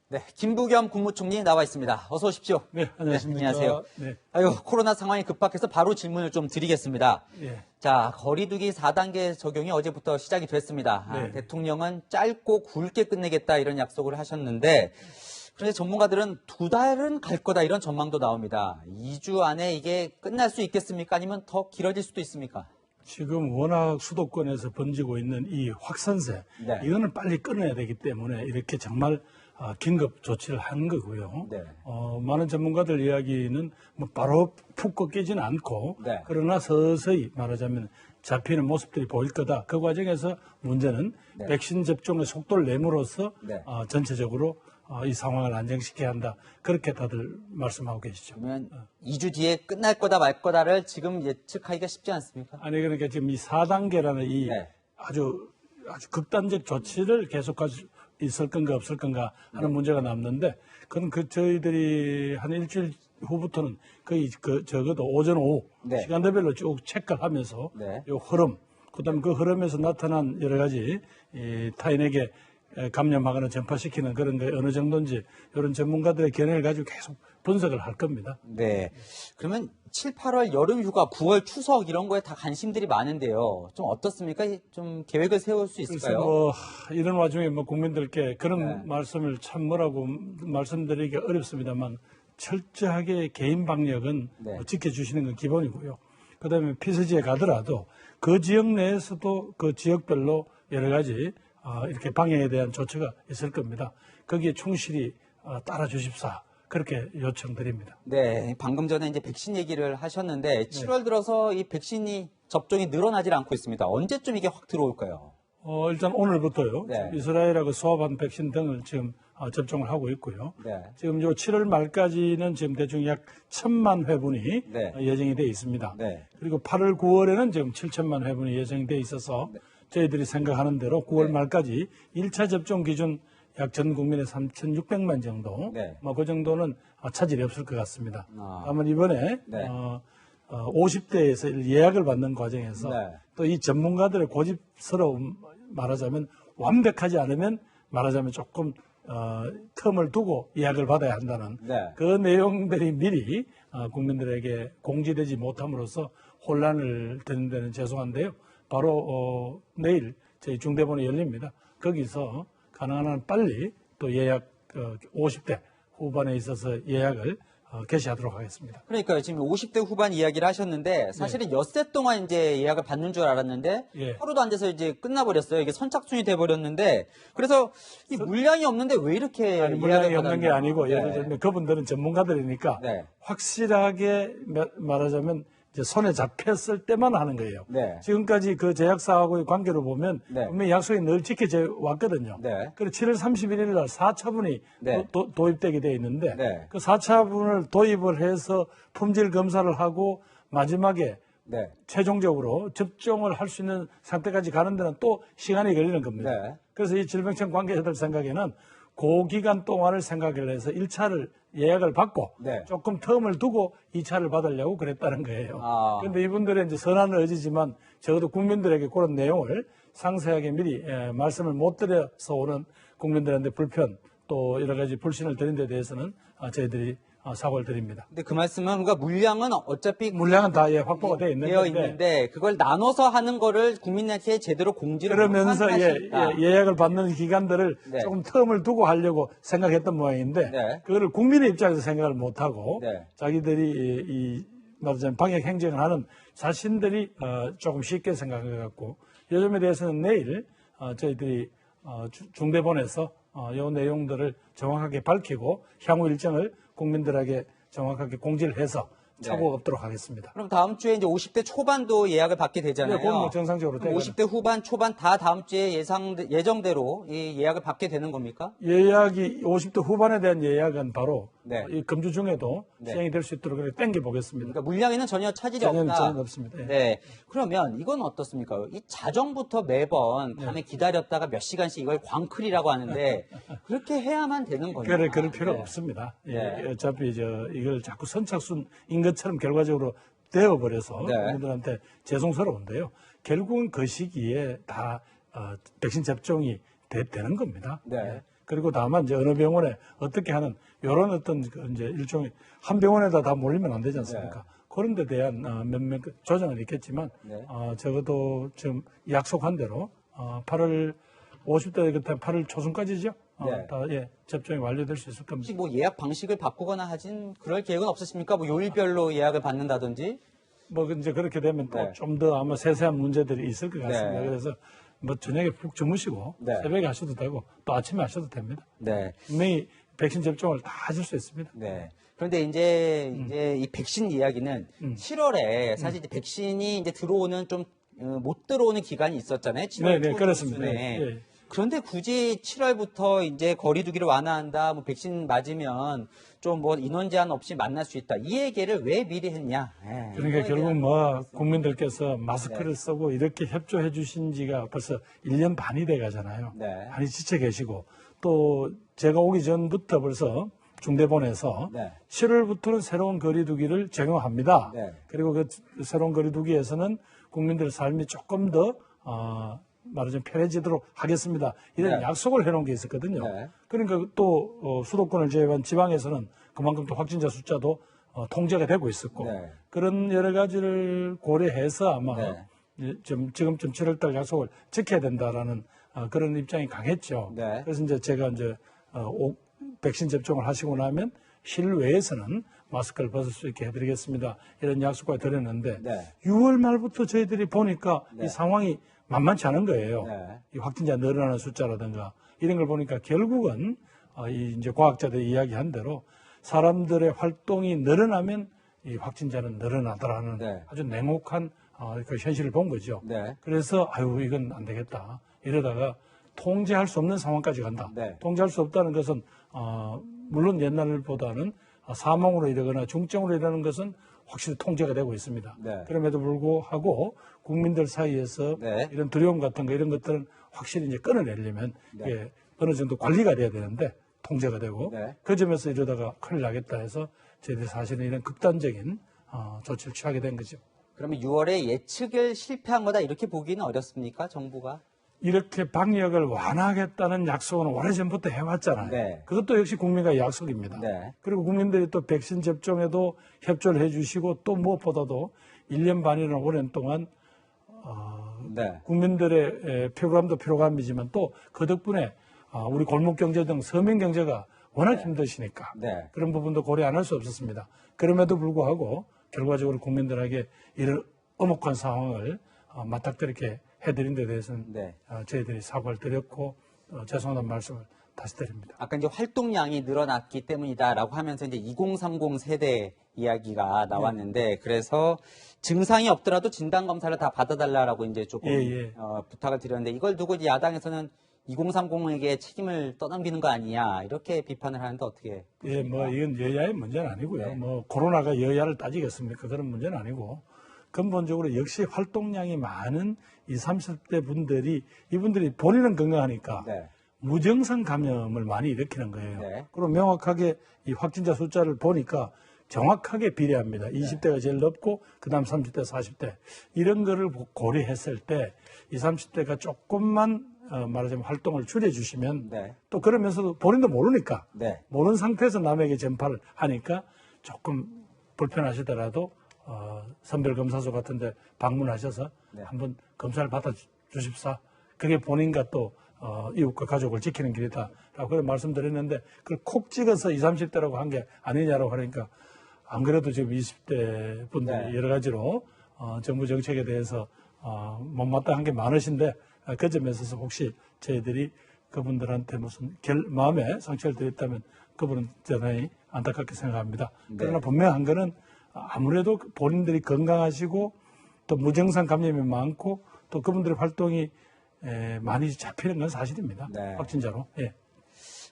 네, 김부겸 국무총리 나와 있습니다. 어서 오십시오. 네, 안녕하십니까. 네, 안녕하세요. 네. 아유, 코로나 상황이 급박해서 바로 질문을 좀 드리겠습니다. 예. 자, 거리두기 4단계 적용이 어제부터 시작이 됐습니다. 네. 대통령은 짧고 굵게 끝내겠다 이런 약속을 하셨는데, 그런데 전문가들은 2달은 갈 거다 이런 전망도 나옵니다. 2주 안에 이게 끝날 수 있겠습니까? 아니면 더 길어질 수도 있습니까? 지금 워낙 수도권에서 번지고 있는 이 확산세, 네. 이거는 빨리 끊어야 되기 때문에 이렇게 정말 긴급 조치를 한 거고요. 네. 많은 전문가들 이야기는 뭐 바로 푹 꺾이지는 않고, 네. 그러나 서서히 말하자면 잡히는 모습들이 보일 거다. 그 과정에서 문제는 네. 백신 접종의 속도를 내므로써 네. 전체적으로 이 상황을 안정시켜야 한다. 그렇게 다들 말씀하고 계시죠. 그러면 2주 뒤에 끝날 거다 말 거다를 지금 예측하기가 쉽지 않습니까? 아니, 그러니까 지금 이 4단계라는 이 네. 아주 극단적 조치를 계속할 수 있을 건가 없을 건가 하는 문제가 남는데, 그건 저희들이 한 일주일 후부터는 거의 적어도 오전 오후 네. 시간대별로 쭉 체크를 하면서 네. 요 흐름, 그다음에 그 흐름에서 나타난 여러 가지 이 타인에게 감염하거나 전파시키는 그런 게 어느 정도인지 이런 전문가들의 견해를 가지고 계속 분석을 할 겁니다. 네. 그러면 7, 8월 여름 휴가, 9월 추석 이런 거에 다 관심들이 많은데요. 좀 어떻습니까? 좀 계획을 세울 수 그래서 있을까요? 이런 와중에 국민들께 그런 네. 말씀을 참 뭐라고 말씀드리기 어렵습니다만, 철저하게 개인 방역은 네. 지켜주시는 건 기본이고요. 그다음에 피서지에 가더라도 그 지역 내에서도 그 지역별로 여러 가지 이렇게 방역에 대한 조치가 있을 겁니다. 거기에 충실히 따라 주십사, 그렇게 요청드립니다. 네. 방금 전에 이제 백신 얘기를 하셨는데 7월 들어서 이 백신이 접종이 늘어나질 않고 있습니다. 언제쯤 이게 확 들어올까요? 일단 오늘부터요. 네. 이스라엘하고 수합한 백신 등을 지금 접종을 하고 있고요. 네. 지금 요 7월 말까지는 지금 대충 약 1,000만 회분이 네. 예정이 돼 있습니다. 네. 그리고 8월, 9월에는 지금 7천만 회분이 예정이 돼 있어서 저희들이 생각하는 대로 9월 네. 말까지 1차 접종 기준 약 전 국민의 3,600만 정도, 네. 그 정도는 차질이 없을 것 같습니다. 아. 다만 이번에 네. 50대에서 예약을 받는 과정에서 네. 또 이 전문가들의 고집스러움, 말하자면 완벽하지 않으면 말하자면 조금 텀을 두고 예약을 받아야 한다는 네. 그 내용들이 미리 국민들에게 공지되지 못함으로써 혼란을 드는 데는 죄송한데요. 바로 내일 저희 중대본이 열립니다. 거기서 가능한 한 빨리 또 예약 50대 후반에 있어서 예약을 개시하도록 하겠습니다. 그러니까요. 지금 50대 후반 이야기를 하셨는데 사실은 엿새 동안 이제 예약을 받는 줄 알았는데 예. 하루도 안 돼서 이제 끝나버렸어요. 이게 선착순이 돼버렸는데 그래서 이 물량이 없는데 왜 이렇게 아니, 물량이 예약을 없는 게 받았나? 아니고, 네. 예를 들면 그분들은 전문가들이니까 네. 확실하게 말하자면 이제 손에 잡혔을 때만 하는 거예요. 네. 지금까지 그 제약사하고의 관계로 보면 네. 분명히 약속이 늘 지켜져 왔거든요. 네. 그리고 7월 31일 날 4차분이 네. 도입되게 돼 있는데 네. 그 4차분을 도입을 해서 품질 검사를 하고 마지막에 네. 최종적으로 접종을 할 수 있는 상태까지 가는 데는 또 시간이 걸리는 겁니다. 네. 그래서 이 질병청 관계자들 생각에는 그 기간 동안을 생각을 해서 1차를 예약을 받고 네. 조금 텀을 두고 2차를 받으려고 그랬다는 거예요. 아. 그런데 이분들은 이제 선한 의지지만 적어도 국민들에게 그런 내용을 상세하게 미리 말씀을 못 드려서 오는 국민들한테 불편 또 여러 가지 불신을 드린 데 대해서는 저희들이 사과를 드립니다. 근데 그 말씀은 그러니까 물량은 어차피 물량은 다 확보가 되어 있는 되어 건데 있는데 그걸 나눠서 하는 거를 국민한테 제대로 공지를 그러면서 못한 탓이 있다. 예약을 받는 기간들을 네. 조금 텀을 두고 하려고 생각했던 모양인데 네. 그거를 국민의 입장에서 생각을 못하고 네. 자기들이 말하자면 방역 행정을 하는 자신들이 조금 쉽게 생각한 것 같고, 이 점에 대해서는 내일 저희들이 중대본에서 이 내용들을 정확하게 밝히고 향후 일정을 국민들에게 정확하게 공지를 해서 착오가 없도록 하겠습니다. 그럼 다음 주에 이제 50대 초반도 예약을 받게 되잖아요. 네, 그건 뭐 정상적으로 그럼 되거나. 50대 후반, 초반 다 다음 주에 예정대로 이 예약을 받게 되는 겁니까? 예약이 50대 후반에 대한 예약은 바로 네. 이 금주 중에도 네. 시행이 될 수 있도록 땡겨 보겠습니다. 그러니까 물량에는 전혀 차질이 전혀 없다. 없습니다. 예. 네. 그러면 이건 어떻습니까? 이 자정부터 매번 네. 밤에 기다렸다가 몇 시간씩 이걸 광클이라고 하는데 그렇게 해야만 되는 거예요. 그럴 필요 네. 없습니다. 네. 어차피 이걸 자꾸 선착순인 것처럼 결과적으로 되어버려서 네. 국민들한테 죄송스러운데요. 결국은 그 시기에 다 백신 접종이 되는 겁니다. 네. 그리고 다만 이제 어느 병원에 어떻게 하는 이런 어떤 이제 일종의 한 병원에다 다 몰리면 안 되지 않습니까? 그런 데 대한 몇몇 조정은 있겠지만 적어도 지금 약속한 대로 8월 50대 그때 8월 초순까지죠. 다 접종이 완료될 수 있을 겁니다. 혹시 뭐 예약 방식을 바꾸거나 하진 그럴 계획은 없으십니까? 뭐 요일별로 예약을 받는다든지? 뭐 이제 그렇게 되면 또 좀 더 아마 세세한 문제들이 있을 것 같습니다. 그래서 뭐 저녁에 푹 주무시고 새벽에 하셔도 되고 또 아침에 하셔도 됩니다. 분명히 백신 접종을 다 하실 수 있습니다. 그런데 이제 이 백신 이야기는 7월에 사실 이제 백신이 이제 들어오는 좀 못 들어오는 기간이 있었잖아요. 7월 네, 초 그렇습니다. 중순에. 그런데 굳이 7월부터 이제 거리두기를 완화한다, 뭐 백신 맞으면 좀 뭐 인원 제한 없이 만날 수 있다. 이 얘기를 왜 미리 했냐? 그러니까 결국 뭐 국민들께서 마스크를 쓰고 이렇게 협조해 주신 지가 벌써 1년 반이 돼 가잖아요. 많이 지쳐 계시고 또 제가 오기 전부터 벌써 중대본에서 7월부터는 새로운 거리두기를 적용합니다. 그리고 그 새로운 거리두기에서는 국민들 삶이 조금 더 말하자면 편해지도록 하겠습니다. 이런 약속을 해놓은 게 있었거든요. 그러니까 또 수도권을 제외한 지방에서는 그만큼 또 확진자 숫자도 통제가 되고 있었고 그런 여러 가지를 고려해서 아마 지금쯤 7월달 약속을 지켜야 된다라는 그런 입장이 강했죠. 그래서 이제 제가 이제 백신 접종을 하시고 나면 실외에서는 마스크를 벗을 수 있게 해드리겠습니다. 이런 약속을 드렸는데 6월 말부터 저희들이 보니까 이 상황이 만만치 않은 거예요. 이 확진자 늘어나는 숫자라든가 이런 걸 보니까 결국은 이제 과학자들이 이야기한 대로 사람들의 활동이 늘어나면 이 확진자는 늘어나더라는 아주 냉혹한 그 현실을 본 거죠. 그래서 이건 안 되겠다. 이러다가 통제할 수 없는 상황까지 간다. 통제할 수 없다는 것은 물론 옛날보다는 사망으로 이르거나 중증으로 이르는 것은 확실히 통제가 되고 있습니다. 그럼에도 불구하고 국민들 사이에서 이런 두려움 같은 거 이런 것들은 확실히 이제 끊어내려면 이게 어느 정도 관리가 돼야 되는데 통제가 되고 그 점에서 이러다가 큰일 나겠다 해서 저희들이 사실은 이런 극단적인 조치를 취하게 된 거죠. 그러면 6월에 예측을 실패한 거다 이렇게 보기는 어렵습니까? 정부가? 이렇게 방역을 완화하겠다는 약속은 오래전부터 해왔잖아요. 그것도 역시 국민과의 약속입니다. 그리고 국민들이 또 백신 접종에도 협조를 해주시고 또 무엇보다도 1년 반이나 오랜 동안 국민들의 표감도 표감이지만 또 그 덕분에 우리 골목경제 등 서민경제가 워낙 힘드시니까 그런 부분도 고려 안 할 수 없었습니다. 그럼에도 불구하고 결과적으로 국민들에게 이런 엄혹한 상황을 맞닥뜨리게 해드린 데 대해서는 저희들이 사과를 드렸고 죄송하다는 말씀을 다시 드립니다. 아까 이제 활동량이 늘어났기 때문이다라고 하면서 이제 2030 세대 이야기가 나왔는데 그래서 증상이 없더라도 진단 검사를 다 받아달라라고 이제 조금 부탁을 드렸는데 이걸 두고 이제 야당에서는 2030에게 책임을 떠넘기는 거 아니냐 이렇게 비판을 하는데 어떻게? 뭐 이건 여야의 문제는 아니고요. 뭐 코로나가 여야를 따지겠습니까? 그런 문제는 아니고. 근본적으로 역시 활동량이 많은 20, 30대 분들이 이분들이 본인은 건강하니까 무증상 감염을 많이 일으키는 거예요. 그리고 명확하게 이 확진자 숫자를 보니까 정확하게 비례합니다. 20대가 제일 높고 그다음 30대, 40대 이런 거를 고려했을 때 20, 30대가 조금만 말하자면 활동을 줄여주시면 또 그러면서도 본인도 모르니까 모르는 상태에서 남에게 전파를 하니까 조금 불편하시더라도 선별검사소 같은 데 방문하셔서 한번 검사를 받아주십사. 그게 본인과 또 이웃과 가족을 지키는 길이다라고 그런 말씀드렸는데 그걸 콕 찍어서 20, 30대라고 한 게 아니냐라고 하니까 안 그래도 지금 20대 분들이 여러 가지로 정부 정책에 대해서 못마땅한 게 많으신데 그 점에 있어서 혹시 저희들이 그분들한테 무슨 마음에 상처를 드렸다면 그분은 대단히 안타깝게 생각합니다. 그러나 분명한 거는 아무래도 본인들이 건강하시고 또 무증상 감염이 많고 또 그분들의 활동이 많이 잡히는 건 사실입니다. 확진자로.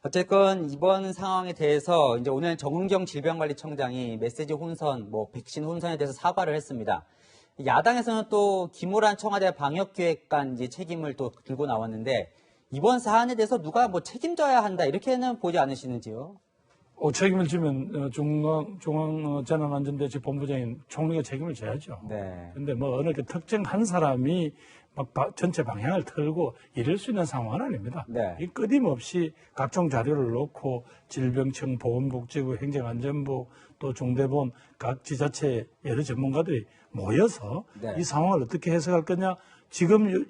어쨌건 이번 상황에 대해서 이제 오늘 정은경 질병관리청장이 메시지 혼선, 뭐 백신 혼선에 대해서 사과를 했습니다. 야당에서는 또 김호란 청와대 방역기획관 책임을 또 들고 나왔는데 이번 사안에 대해서 누가 뭐 책임져야 한다 이렇게는 보지 않으시는지요? 책임을 지면 중앙재난안전대책본부장인 총리가 책임을 져야죠. 근데 뭐 어느 그 특정 한 사람이 막 전체 방향을 틀고 이럴 수 있는 상황은 아닙니다. 네. 이 끊임없이 각종 자료를 놓고 질병청, 보건복지부, 행정안전부, 또 중대본 각 지자체 여러 전문가들이 모여서 네. 이 상황을 어떻게 해석할 거냐, 지금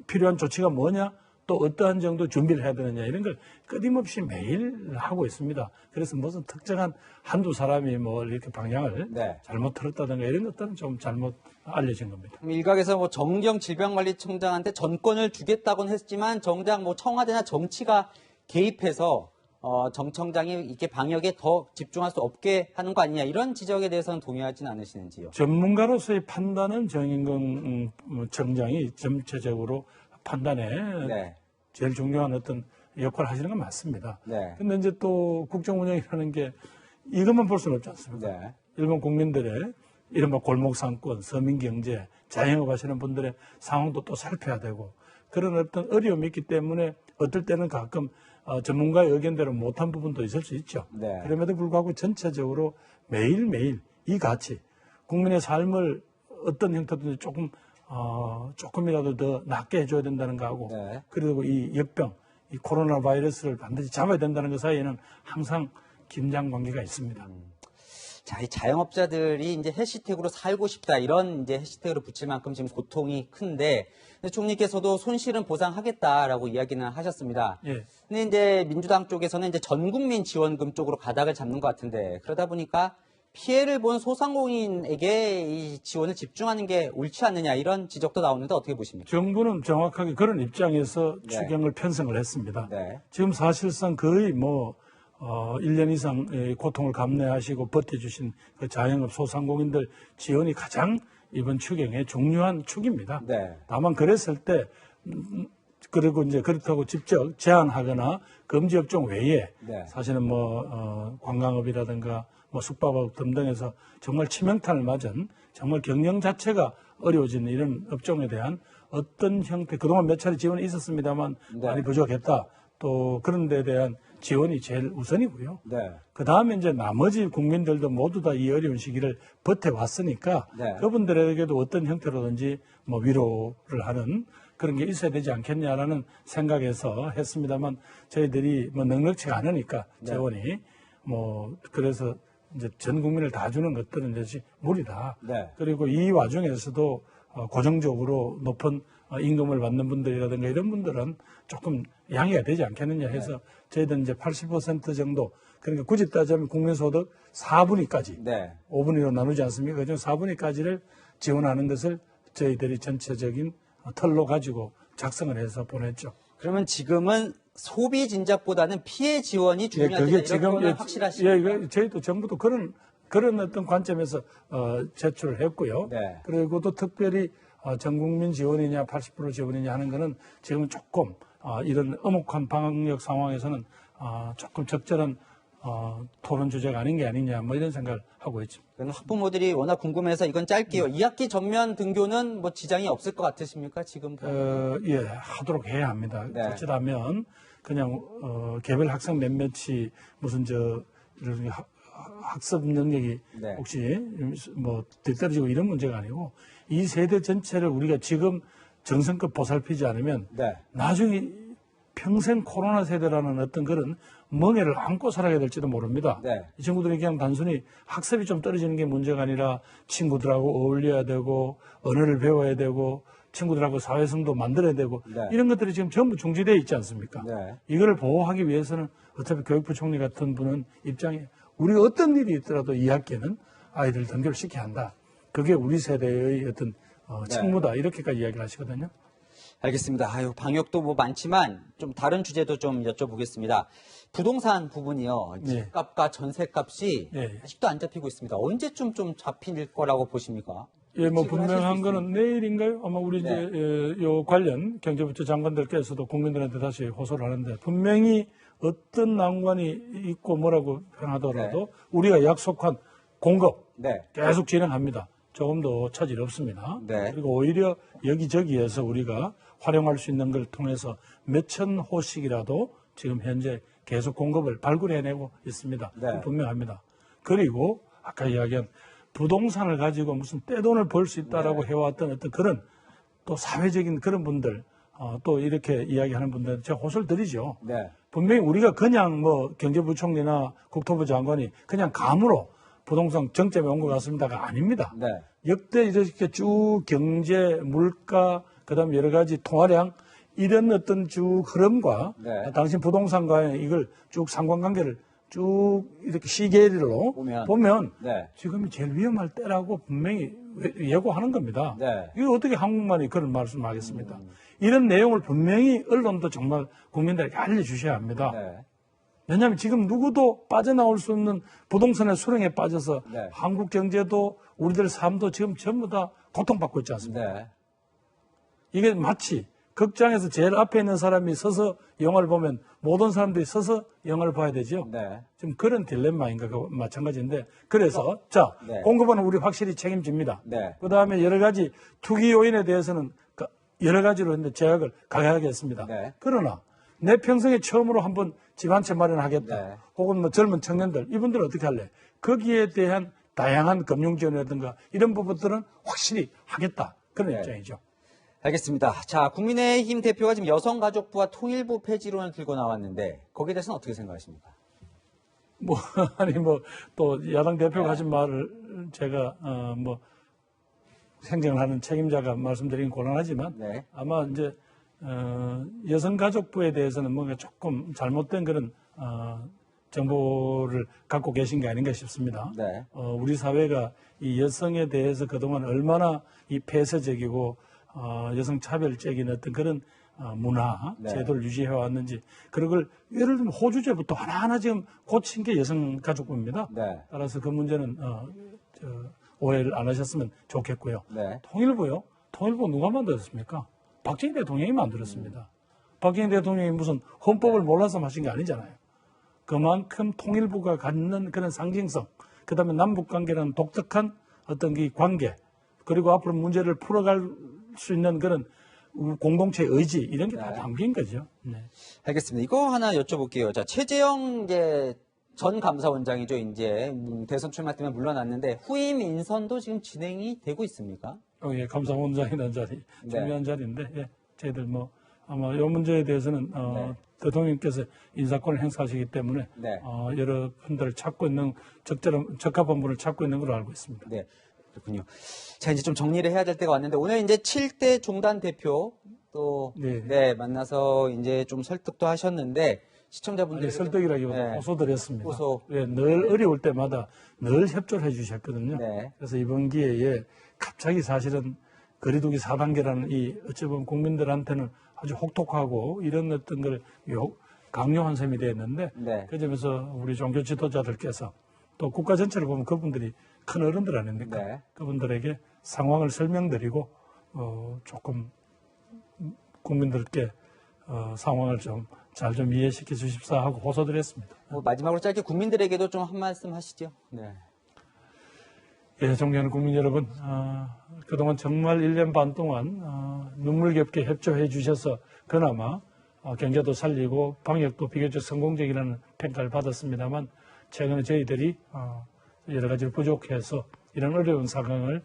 필요한 조치가 뭐냐, 또 어떠한 정도 준비를 해야 되느냐, 이런 걸 끊임없이 매일 하고 있습니다. 그래서 무슨 특정한 한두 사람이 뭐 이렇게 방향을 네. 잘못 틀었다든가 이런 것들은 좀 잘못 알려진 겁니다. 일각에서 뭐 정경 질병관리청장한테 전권을 주겠다고는 했지만 정작 뭐 청와대나 정치가 개입해서 정 청장이 이렇게 방역에 더 집중할 수 없게 하는 거 아니냐, 이런 지적에 대해서는 동의하지는 않으시는지요? 전문가로서의 판단은 정인근 청장이 전체적으로 판단에 네. 제일 중요한 어떤 역할을 하시는 건 맞습니다. 네. 근데 이제 또 국정 운영이라는 게 이것만 볼 수는 없지 않습니까? 네. 일본 국민들의 이른바 골목상권, 서민경제, 자영업 하시는 분들의 상황도 또 살펴야 되고, 그런 어떤 어려움이 있기 때문에 어떨 때는 가끔 전문가의 의견대로 못한 부분도 있을 수 있죠. 네. 그럼에도 불구하고 전체적으로 매일매일 이 가치, 국민의 삶을 어떤 형태든지 조금이라도 더 낫게 해줘야 된다는 거하고, 네. 그리고 이 역병, 이 코로나 바이러스를 반드시 잡아야 된다는 것 사이에는 항상 긴장 관계가 있습니다. 자, 이 자영업자들이 이제 해시태그로 살고 싶다, 이런 이제 해시태그를 붙일 만큼 지금 고통이 큰데, 근데 총리께서도 손실은 보상하겠다라고 이야기는 하셨습니다. 예. 근데 이제 민주당 쪽에서는 이제 전 국민 지원금 쪽으로 가닥을 잡는 것 같은데, 그러다 보니까 피해를 본 소상공인에게 이 지원을 집중하는 게 옳지 않느냐, 이런 지적도 나오는데 어떻게 보십니까? 정부는 정확하게 그런 입장에서 네. 추경을 편성을 했습니다. 네. 지금 사실상 거의 1년 이상 고통을 감내하시고 버텨주신 그 자영업 소상공인들 지원이 가장 이번 추경의 중요한 축입니다. 네. 다만 그랬을 때, 그리고 이제 그렇다고 직접 제한하거나 금지 업종 외에 네. 사실은 관광업이라든가 숙박업 등등에서 정말 치명타를 맞은 정말 경영 자체가 어려워지는 이런 업종에 대한 어떤 형태, 그동안 몇 차례 지원이 있었습니다만 네. 많이 부족했다. 또 그런 데 대한 지원이 제일 우선이고요. 네. 그 다음에 이제 나머지 국민들도 모두 다 이 어려운 시기를 버텨왔으니까 네. 그분들에게도 어떤 형태로든지 위로를 하는 그런 게 있어야 되지 않겠냐라는 생각에서 했습니다만 저희들이 넉넉치가 않으니까 재원이 그래서 이제 전 국민을 다 주는 것들은 이제 무리다. 네. 그리고 이 와중에서도 고정적으로 높은 임금을 받는 분들이라든가 이런 분들은 조금 양해가 되지 않겠느냐 해서 저희들은 이제 80% 정도, 그러니까 굳이 따지면 국민소득 4분위까지 네. 5분위로 나누지 않습니까? 그중 4분위까지를 지원하는 것을 저희들이 전체적인 털로 가지고 작성을 해서 보냈죠. 그러면 지금은 소비 진작보다는 피해 지원이 중요하다, 이런 거는 확실하십니까? 저희도 정부도 그런 어떤 관점에서 제출을 했고요. 네. 그리고 또 특별히 전 국민 지원이냐 80% 지원이냐 하는 거는 지금 조금 이런 엄혹한 방역 상황에서는 조금 적절한 토론 주제가 아닌 게 아니냐 이런 생각을 하고 있죠. 학부모들이 워낙 궁금해서 이건 짧게요. 2학기 전면 등교는 지장이 없을 것 같으십니까? 지금? 예, 하도록 해야 합니다. 네. 어쩌다면 그냥 개별 학생 몇몇이 무슨 이런 학습 능력이 네. 혹시 뒤떨어지고 이런 문제가 아니고 이 세대 전체를 우리가 지금 정성껏 보살피지 않으면 네. 나중에 평생 코로나 세대라는 어떤 그런 멍해를 안고 살아야 될지도 모릅니다. 네. 이 친구들이 그냥 단순히 학습이 좀 떨어지는 게 문제가 아니라 친구들하고 어울려야 되고 언어를 배워야 되고 친구들하고 사회성도 만들어야 되고 네. 이런 것들이 지금 전부 중지되어 있지 않습니까? 네. 이거를 보호하기 위해서는 어차피 교육부 총리 같은 분은 입장에 우리가 어떤 일이 있더라도 2학기는 아이들 등교를 시켜야 한다. 그게 우리 세대의 어떤 책무다. 이렇게까지 이야기를 하시거든요. 알겠습니다. 방역도 많지만 좀 다른 주제도 좀 여쭤보겠습니다. 부동산 부분이요. 네. 집값과 전세값이 네. 아직도 안 잡히고 있습니다. 언제쯤 좀 잡힐 거라고 보십니까? 예, 예측을 하실 분명한 수 거는 내일인가요? 아마 우리 네. 이제 요 관련 경제부처 장관들께서도 국민들한테 다시 호소를 하는데 분명히 어떤 난관이 있고 뭐라고 표현하더라도 우리가 약속한 공급 네. 계속 진행합니다. 조금 더 차질이 없습니다. 네. 그리고 오히려 여기저기에서 우리가 활용할 수 있는 걸 통해서 몇천 호씩이라도 지금 현재 계속 공급을 발굴해내고 있습니다. 네. 분명합니다. 그리고 아까 이야기한 부동산을 가지고 무슨 떼돈을 벌 수 있다라고 해왔던 어떤 그런 또 사회적인 그런 분들, 또 이렇게 이야기하는 분들 제가 호소를 드리죠. 네. 분명히 우리가 그냥 뭐 경제부총리나 국토부 장관이 그냥 감으로 부동산 정점에 온 것 같습니다가 아닙니다. 네. 역대 이렇게 쭉 경제, 물가, 그다음에 여러 가지 통화량 이런 어떤 쭉 흐름과 네. 당신 부동산과의 이걸 쭉 상관관계를 쭉 이렇게 시계로 보면 네. 지금이 제일 위험할 때라고 분명히 예고하는 겁니다. 네. 이거 어떻게 한국만이 그런 말씀을 하겠습니까? 이런 내용을 분명히 언론도 정말 국민들에게 알려주셔야 합니다. 네. 왜냐하면 지금 누구도 빠져나올 수 없는 부동산의 수렁에 빠져서 네. 한국 경제도 우리들 삶도 지금 전부 다 고통받고 있지 않습니까? 네. 이게 마치 극장에서 제일 앞에 있는 사람이 서서 영화를 보면 모든 사람들이 서서 영화를 봐야 되죠. 네. 지금 그런 딜레마인가 마찬가지인데 그래서 자 네. 공급원은 우리 확실히 책임집니다. 네. 그다음에 여러 가지 투기 요인에 대해서는 여러 가지로 이제 제약을 가해하겠습니다. 네. 그러나 내 평생에 처음으로 한번 집 한 채 마련하겠다. 네. 혹은 뭐 젊은 청년들 이분들은 어떻게 할래? 거기에 대한 다양한 금융 지원이라든가 이런 부분들은 확실히 하겠다. 그런 네. 입장이죠. 알겠습니다. 자, 국민의힘 대표가 지금 여성가족부와 통일부 폐지론을 들고 나왔는데 거기에 대해서는 어떻게 생각하십니까? 뭐 아니 뭐 또 야당 대표가 네. 하신 말을 제가 뭐 행정을 하는 책임자가 말씀드리긴 곤란하지만 네. 아마 이제 여성가족부에 대해서는 뭔가 조금 잘못된 그런 정보를 갖고 계신 게 아닌가 싶습니다. 네. 우리 사회가 이 여성에 대해서 그동안 얼마나 이 폐쇄적이고 여성 차별적인 어떤 그런 문화, 네. 제도를 유지해 왔는지 그런 걸 예를 들면 호주제부터 하나하나 지금 고친 게 여성가족부입니다. 네. 따라서 그 문제는 오해를 안 하셨으면 좋겠고요. 네. 통일부요? 통일부 누가 만들었습니까? 박정희 대통령이 만들었습니다. 박정희 대통령이 무슨 헌법을 몰라서 하신 게 아니잖아요. 그만큼 통일부가 갖는 그런 상징성, 그 다음에 남북관계라는 독특한 어떤 이 관계, 그리고 앞으로 문제를 풀어갈 수 있는 그런 공동체의 의지, 이런 게 다 네. 담긴 거죠. 네. 알겠습니다. 이거 하나 여쭤볼게요. 자, 최재형 전 감사원장이죠. 이제 대선 출마 때문에 물러났는데 후임 인선도 지금 진행이 되고 있습니까? 예, 감사원장이라는 자리, 네. 중요한 자리인데, 예, 저희들 뭐, 아마 이 문제에 대해서는, 네. 대통령께서 인사권을 행사하시기 때문에, 네. 여러 분들을 찾고 있는, 적합한 분을 찾고 있는 걸로 알고 있습니다. 네. 그렇군요. 자, 이제 좀 정리를 해야 될 때가 왔는데 오늘 이제 7대 종단 대표 또 네. 만나서 이제 좀 설득도 하셨는데 아니, 시청자분들이 설득이라기보다 네. 호소드렸습니다. 호소. 예, 늘 어려울 때마다 늘 협조를 해주셨거든요. 네. 그래서 이번 기회에 갑자기 사실은 거리두기 4단계라는 이 어찌 보면 국민들한테는 아주 혹독하고 이런 어떤 걸 강요한 셈이 되었는데 네. 그 점에서 우리 종교 지도자들께서 또 국가 전체를 보면 그분들이 큰 어른들 아닙니까? 네. 그분들에게 상황을 설명드리고 조금 국민들께 상황을 좀 잘 좀 이해시켜 주십사 하고 호소드렸습니다. 뭐 마지막으로 짧게 국민들에게도 좀 한 말씀 하시죠. 네. 예, 존경하는 국민 여러분, 그동안 정말 1년 반 동안 눈물겹게 협조해 주셔서 그나마 경제도 살리고 방역도 비교적 성공적이라는 평가를 받았습니다만 최근에 저희들이 여러 가지로 부족해서 이런 어려운 상황을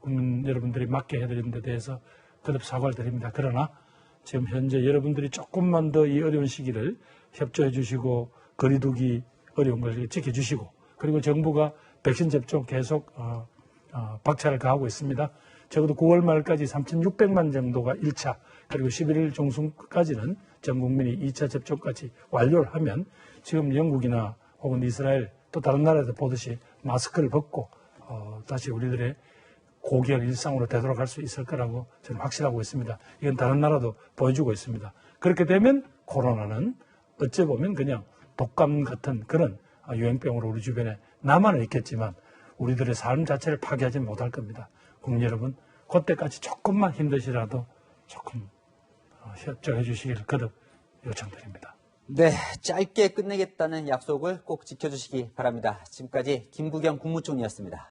국민 여러분들이 맡게 해드린 데 대해서 거듭 사과를 드립니다. 그러나 지금 현재 여러분들이 조금만 더 이 어려운 시기를 협조해 주시고 거리두기 어려운 걸 지켜주시고 그리고 정부가 백신 접종 계속 박차를 가하고 있습니다. 적어도 9월 말까지 3,600만 정도가 1차 그리고 11일 중순까지는 전 국민이 2차 접종까지 완료를 하면 지금 영국이나 혹은 이스라엘 또 다른 나라에서 보듯이 마스크를 벗고 다시 우리들의 고결 일상으로 되돌아갈 수 있을 거라고 저는 확신하고 있습니다. 이건 다른 나라도 보여주고 있습니다. 그렇게 되면 코로나는 어찌 보면 그냥 독감 같은 그런 유행병으로 우리 주변에 남아는 있겠지만 우리들의 삶 자체를 파괴하지 못할 겁니다. 국민 여러분, 그때까지 조금만 힘드시라도 조금 협조해 주시길 거듭 요청드립니다. 네, 짧게 끝내겠다는 약속을 꼭 지켜주시기 바랍니다. 지금까지 김부겸 국무총리였습니다.